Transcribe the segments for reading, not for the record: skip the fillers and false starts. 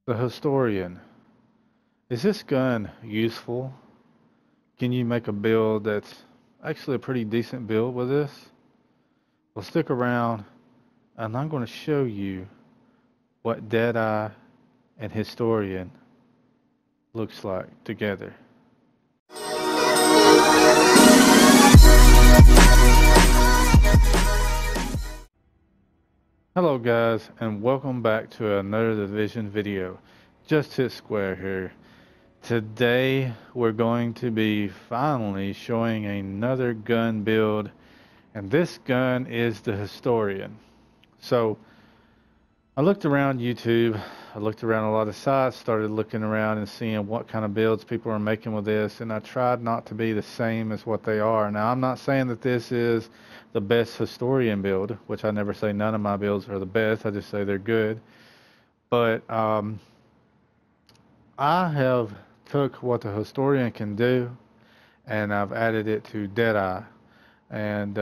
The Historian. Is this gun useful? Can you make a build that's actually a pretty decent build with this? Well, stick around and I'm going to show you what Deadeye and Historian looks like together. Hello guys, and welcome back to another Division video. JustHitSquare here. Today we're going to be finally showing another gun build, and this gun is the Historian. So I looked around YouTube, I looked around a lot of sites, started looking around and seeing what kind of builds people are making with this, and I tried not to be the same as what they are. Now, I'm not saying that this is the best Historian build, which I never say none of my builds are the best, I just say they're good. But I have took what the Historian can do and I've added it to Deadeye. And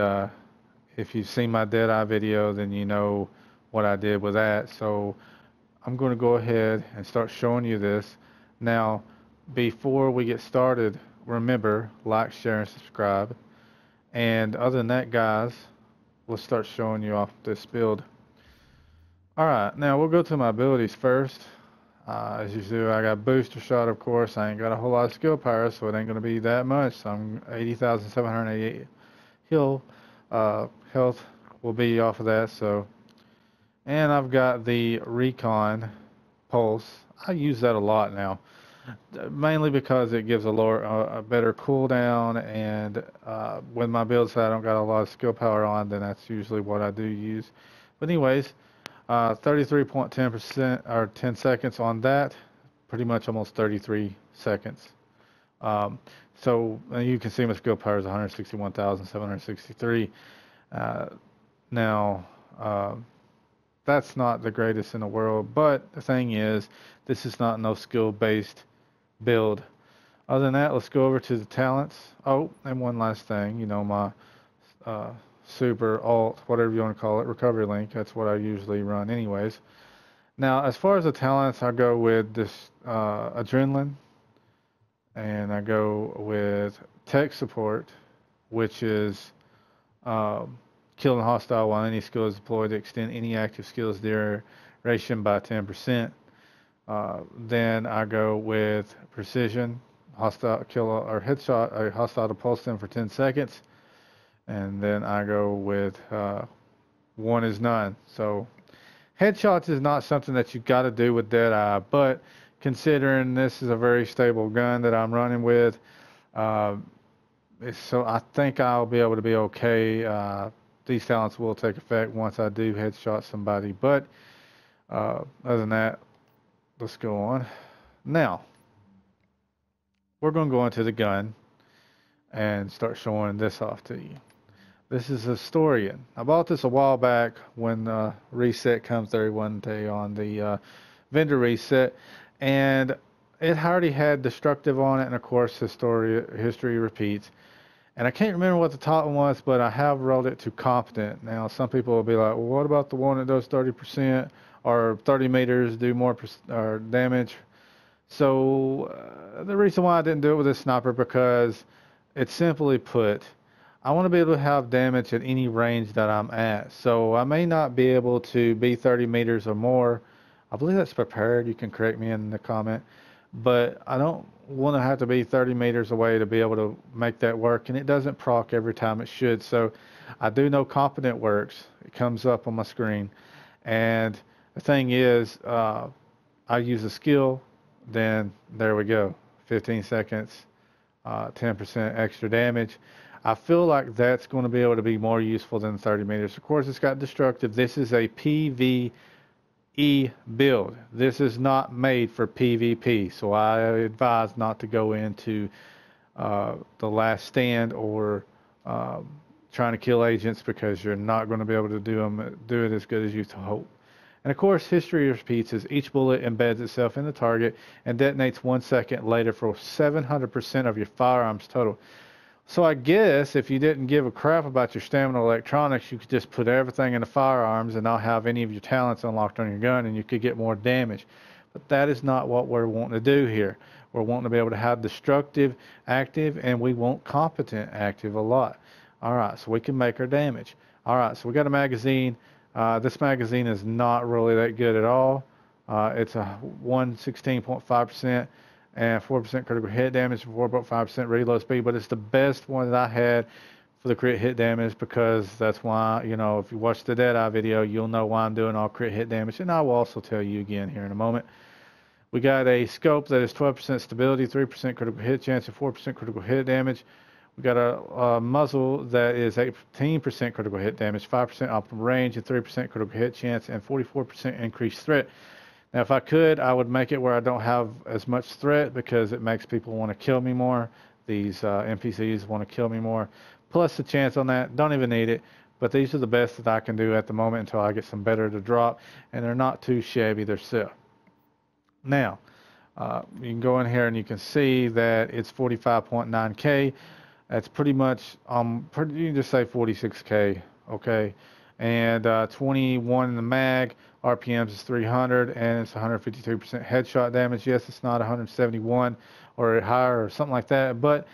if you've seen my Deadeye video, then you know what I did with that. So I'm going to go ahead and start showing you this. Now, before we get started, remember, like, share, and subscribe. And other than that, guys, we'll start showing you off this build. Alright, now we'll go to my abilities first. As you see, I got booster shot, of course. I ain't got a whole lot of skill power, so it ain't going to be that much. So I'm 80,788 health will be off of that. So, and I've got the recon pulse. I use that a lot now, mainly because it gives a better cooldown, and when my builds that I don't got a lot of skill power on, then that's usually what I do use. But anyways, 33.10% or 10 seconds on that, pretty much almost 33 seconds. So you can see my skill power is 161,763. Now, that's not the greatest in the world, but the thing is, this is not no skill-based build. Other than that, let's go over to the talents. Oh, and one last thing, you know, my super alt, whatever you want to call it, recovery link, that's what I usually run anyways. Now, as far as the talents, I go with this adrenaline, and I go with tech support, which is killing hostile while any skill is deployed to extend any active skills duration by 10%. Then I go with precision, hostile kill or headshot a hostile to pulse them for 10 seconds. And then I go with one is none. So headshots is not something that you got to do with Deadeye, but considering this is a very stable gun that I'm running with, so I think I'll be able to be okay. These talents will take effect once I do headshot somebody, but other than that, let's go on. Now, we're going to go into the gun and start showing this off to you. This is Historian. I bought this a while back when reset comes 31 day on the vendor reset, and it already had destructive on it, and of course history repeats. And I can't remember what the top one was, but I have rolled it to competent. Now, some people will be like, well, what about the one that does 30% or 30 meters, do more damage? So the reason why I didn't do it with this sniper, because it's simply put, I want to be able to have damage at any range that I'm at. So I may not be able to be 30 meters or more. I believe that's prepared. You can correct me in the comment. But I don't want to have to be 30 meters away to be able to make that work. And it doesn't proc every time it should. So I do know competent works. It comes up on my screen. And the thing is, I use a skill. Then there we go. 15 seconds, 10% extra damage. I feel like that's going to be able to be more useful than 30 meters. Of course, it's got destructive. This is a PvE build. This is not made for PvP. So I advise not to go into the last stand or trying to kill agents, because you're not going to be able to do it as good as you hope. And of course, history repeats as each bullet embeds itself in the target and detonates 1 second later for 700% of your firearms total. So I guess if you didn't give a crap about your stamina electronics, you could just put everything in the firearms and not have any of your talents unlocked on your gun, and you could get more damage. But that is not what we're wanting to do here. We're wanting to be able to have destructive active, and we want competent active a lot. All right, so we can make our damage. All right, so we got a magazine. This magazine is not really that good at all. It's a 116.5% and 4% critical hit damage, 4.5% reload speed, but it's the best one that I had for the crit hit damage, because that's why, you know, if you watch the Deadeye video, you'll know why I'm doing all crit hit damage, and I will also tell you again here in a moment. We got a scope that is 12% stability, 3% critical hit chance, and 4% critical hit damage. We got a muzzle that is 18% critical hit damage, 5% optimal range, and 3% critical hit chance, and 44% increased threat. Now, if I could, I would make it where I don't have as much threat, because it makes people want to kill me more. These NPCs want to kill me more. Plus the chance on that, don't even need it. But these are the best that I can do at the moment until I get some better to drop. And they're not too shabby themselves. Now, you can go in here and you can see that it's 45.9K. That's pretty much, you can just say 46K, okay? And 21 in the mag, RPMs is 300, and it's 152% headshot damage. Yes, it's not 171 or higher or something like that, but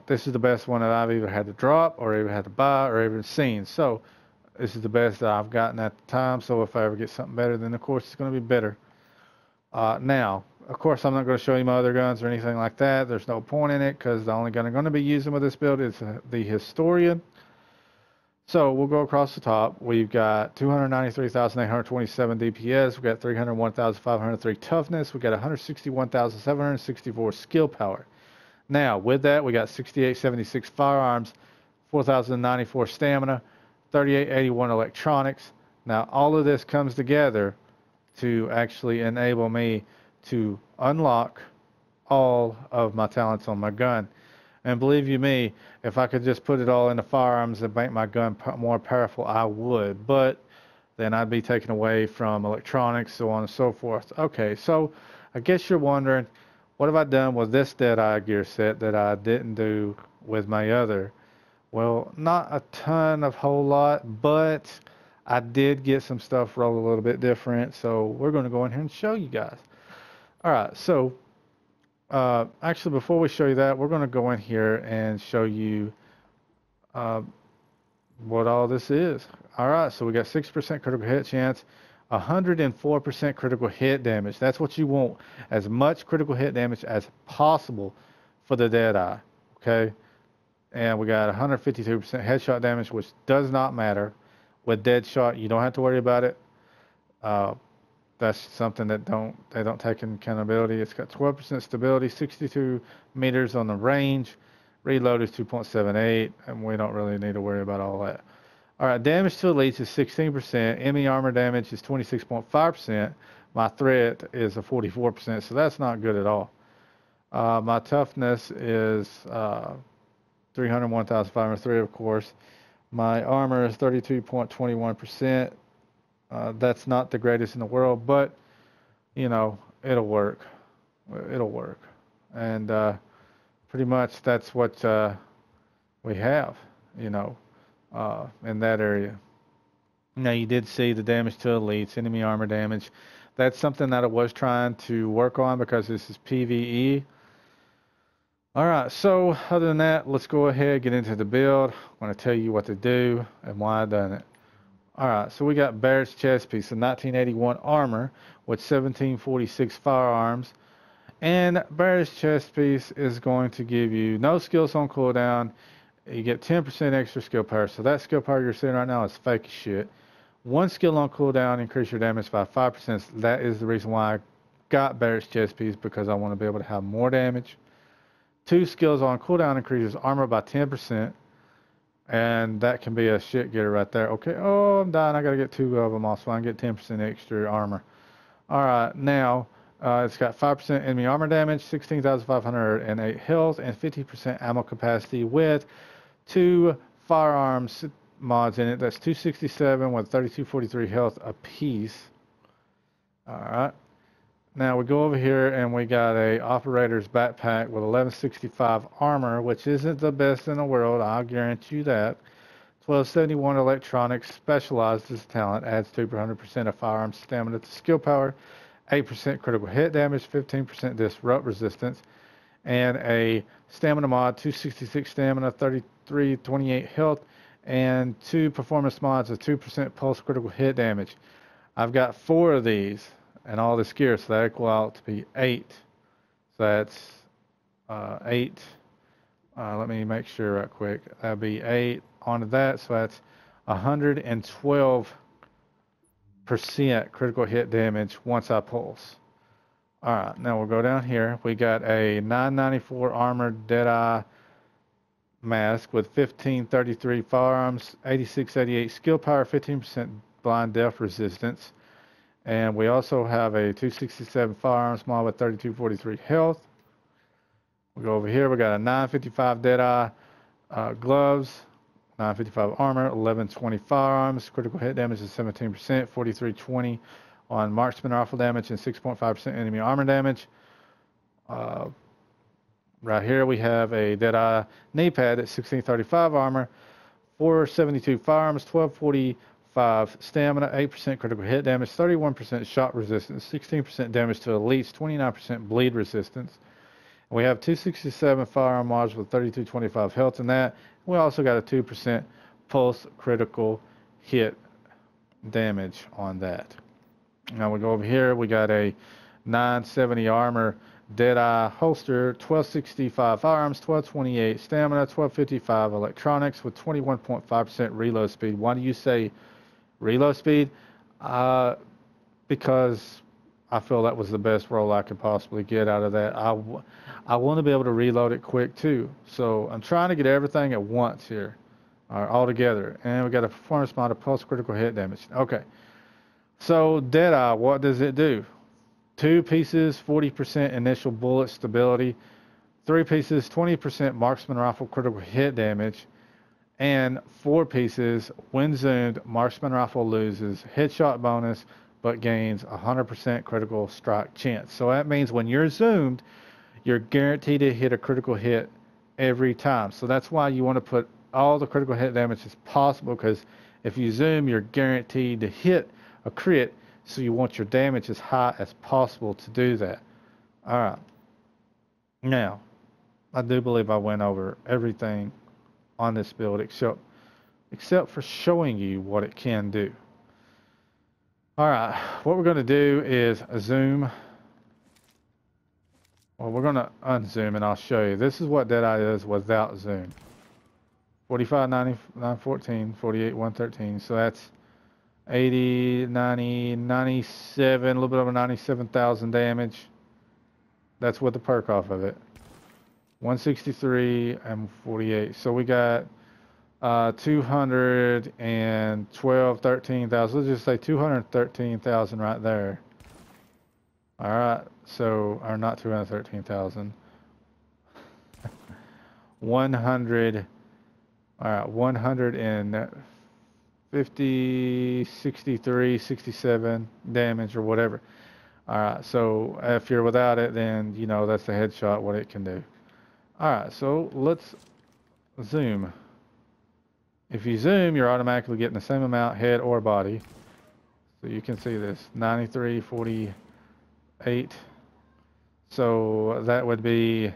this is the best one that I've either had to drop or even had to buy or even seen. So this is the best that I've gotten at the time. So if I ever get something better, then of course it's going to be better. Now, of course, I'm not going to show you my other guns or anything like that. There's no point in it, because the only gun I'm going to be using with this build is the Historian. So we'll go across the top. We've got 293,827 DPS. We've got 301,503 toughness. We've got 161,764 skill power. Now, with that, we got 6,876 firearms, 4,094 stamina, 3,881 electronics. Now, all of this comes together to actually enable me to unlock all of my talents on my gun. And believe you me, if I could just put it all into firearms and make my gun more powerful, I would. But then I'd be taken away from electronics, so on and so forth. Okay, so I guess you're wondering, what have I done with this Deadeye gear set that I didn't do with my other? Well, not a ton of whole lot, but I did get some stuff rolled a little bit different. So we're going to go in here and show you guys. All right, so actually, before we show you that, we're going to go in here and show you what all this is. All right, so we got 6% critical hit chance, 104% critical hit damage. That's what you want, as much critical hit damage as possible for the Deadeye, okay? And we got 152% headshot damage, which does not matter. With Deadshot, you don't have to worry about it. That's something that they don't take into accountability. It's got 12% stability, 62 meters on the range. Reload is 2.78, and we don't really need to worry about all that. All right, damage to elites is 16%. Enemy armor damage is 26.5%. My threat is a 44%, so that's not good at all. My toughness is 301,503, of course. My armor is 32.21%. That's not the greatest in the world, but, you know, it'll work. It'll work. And pretty much that's what we have, you know, in that area. Now, you did see the damage to elites, enemy armor damage. That's something that I was trying to work on, because this is PvE. All right, so other than that, let's go ahead, get into the build. I'm going to tell you what to do and why I done it. All right, so we got Barrett's chest piece, a 1981 armor with 1746 firearms. And Barrett's chest piece is going to give you no skills on cooldown. You get 10% extra skill power. So that skill power you're seeing right now is fake as shit. One skill on cooldown, increase your damage by 5%. That is the reason why I got Barrett's chest piece, because I want to be able to have more damage. 2 skills on cooldown increases armor by 10. And that can be a shit getter right there. Okay, oh, I'm dying. I got to get 2 of them off so I can get 10% extra armor. All right, now it's got 5% enemy armor damage, 16,508 health, and 50% ammo capacity with 2 firearms mods in it. That's 267 with 3243 health apiece. All right. Now we go over here and we got a operator's backpack with 1165 armor, which isn't the best in the world, I'll guarantee you that. 1271 electronics, specialized as talent, adds 200% of firearm stamina to skill power, 8% critical hit damage, 15% disrupt resistance, and a stamina mod, 266 stamina, 3328 health, and 2 performance mods of 2% pulse critical hit damage. I've got 4 of these and all this gear, so that equal out to be 8. So that's 8. Let me make sure right quick. That'd be 8 onto that, so that's 112% critical hit damage once I pulse. Alright, now we'll go down here. We got a 994 armored Deadeye mask with 1533 firearms, 8688 skill power, 15% blind death resistance. And we also have a 267 firearms mod with 3243 health. We go over here, we got a 955 Deadeye gloves, 955 armor, 1120 firearms, critical hit damage is 17%, 4320 on marksman rifle damage, and 6.5% enemy armor damage. Right here we have a Deadeye knee pad at 1635 armor, 472 firearms, 1245 stamina, 8% critical hit damage, 31% shot resistance, 16% damage to elites, 29% bleed resistance. And we have 267 firearm mods with 3225 health in that. We also got a 2% pulse critical hit damage on that. Now we go over here, we got a 970 armor Deadeye holster, 1265 firearms, 1228 stamina, 1255 electronics with 21.5% reload speed. Why do you say reload speed? Because I feel that was the best roll I could possibly get out of that. I want to be able to reload it quick too. So I'm trying to get everything at once here, all together. And we got a performance mod of pulse critical hit damage. Okay. So Deadeye, what does it do? 2 pieces, 40% initial bullet stability. 3 pieces, 20% marksman rifle critical hit damage. And 4 pieces, when zoomed, marksman rifle loses headshot bonus, but gains 100% critical strike chance. So that means when you're zoomed, you're guaranteed to hit a critical hit every time. So that's why you want to put all the critical hit damage as possible, because if you zoom, you're guaranteed to hit a crit. So you want your damage as high as possible to do that. Alright. Now, I do believe I went over everything on this build except for showing you what it can do. Alright, what we're going to do is zoom. Well, we're going to unzoom and I'll show you. This is what Deadeye is without zoom. 45, 90, 914, 48, 113. So that's 80, 90, 97, a little bit over 97,000 damage. That's with the perk off of it. 163 and 48. So we got 212, 13,000. Let's just say 213,000 right there. Alright, so, or not 213,000. 100, alright, 150, 63, 67 damage or whatever. Alright, so if you're without it, then you know that's the headshot, what it can do. Alright, so let's zoom. If you zoom, you're automatically getting the same amount head or body. So you can see this, 93, 48. So that would be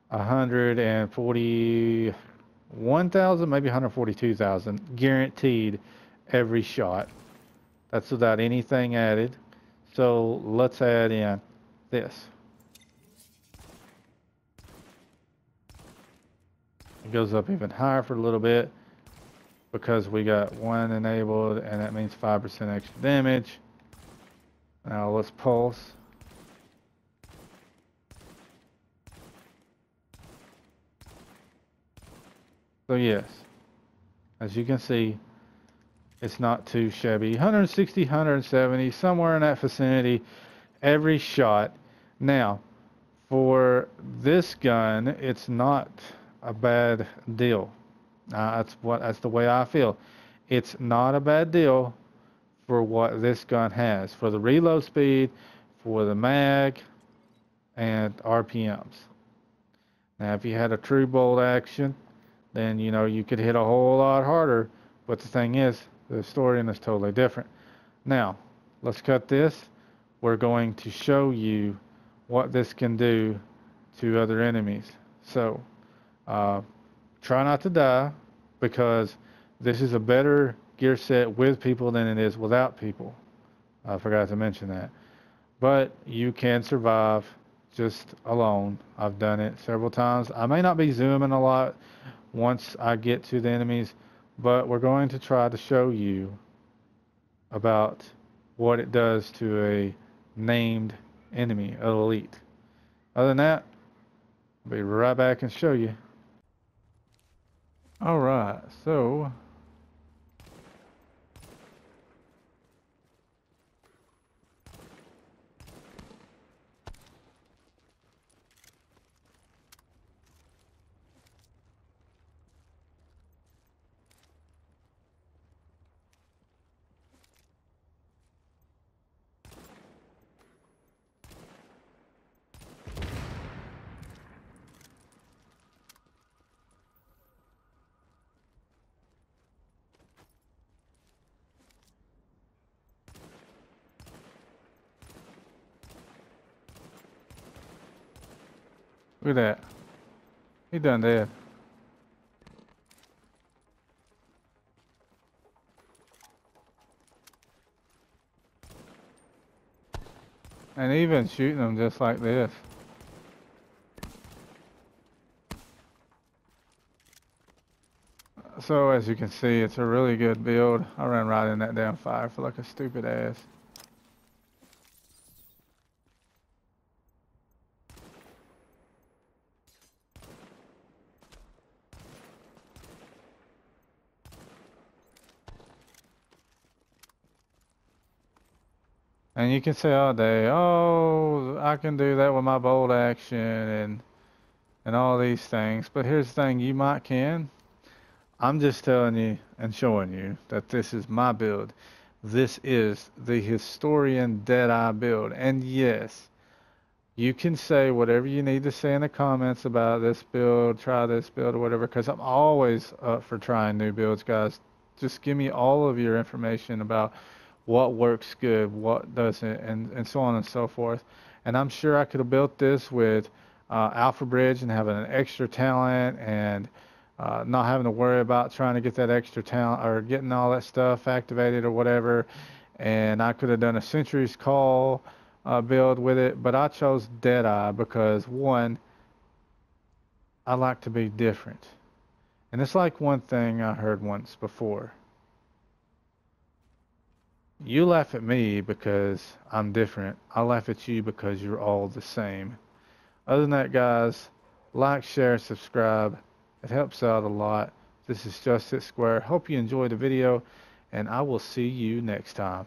141,000, maybe 142,000 guaranteed every shot. That's without anything added. So let's add in this. It goes up even higher for a little bit because we got 1 enabled, and that means 5% extra damage. Now let's pulse. So yes, as you can see, it's not too shabby. 160, 170, somewhere in that vicinity every shot. Now, for this gun, it's not a bad deal. That's the way I feel. It's not a bad deal for what this gun has, for the reload speed, for the mag, and RPMs. Now, if you had a true bolt action, then you know you could hit a whole lot harder. But the thing is, the story in is totally different. Now, let's cut this. we're going to show you what this can do to other enemies. So uh, try not to die, because this is a better gear set with people than it is without people. I forgot to mention that. But you can survive just alone. I've done it several times. I may not be zooming a lot once I get to the enemies, but we're going to try to show you about what it does to a named enemy, an elite. Other than that, I'll be right back and show you. Alright, so look at that. He done dead. And even shooting them just like this. So as you can see, it's a really good build. I ran right in that damn fire for like a stupid ass. And you can say all day, oh, I can do that with my bolt action and all these things. But here's the thing, you might can. I'm just telling you and showing you that this is my build. This is the Historian Deadeye build. And yes, you can say whatever you need to say in the comments about this build, try this build or whatever, because I'm always up for trying new builds, guys. Just give me all of your information about what works good, what doesn't, and so on and so forth. And I'm sure I could have built this with Alpha Bridge and having an extra talent and not having to worry about trying to get that extra talent or getting all that stuff activated or whatever. And I could have done a Century's Call build with it, but I chose Deadeye because, one, I like to be different. And it's like one thing I heard once before. You laugh at me because I'm different. I laugh at you because you're all the same. Other than that, guys, like, share, subscribe. It helps out a lot. This is JustHitSquare. Hope you enjoyed the video, and I will see you next time.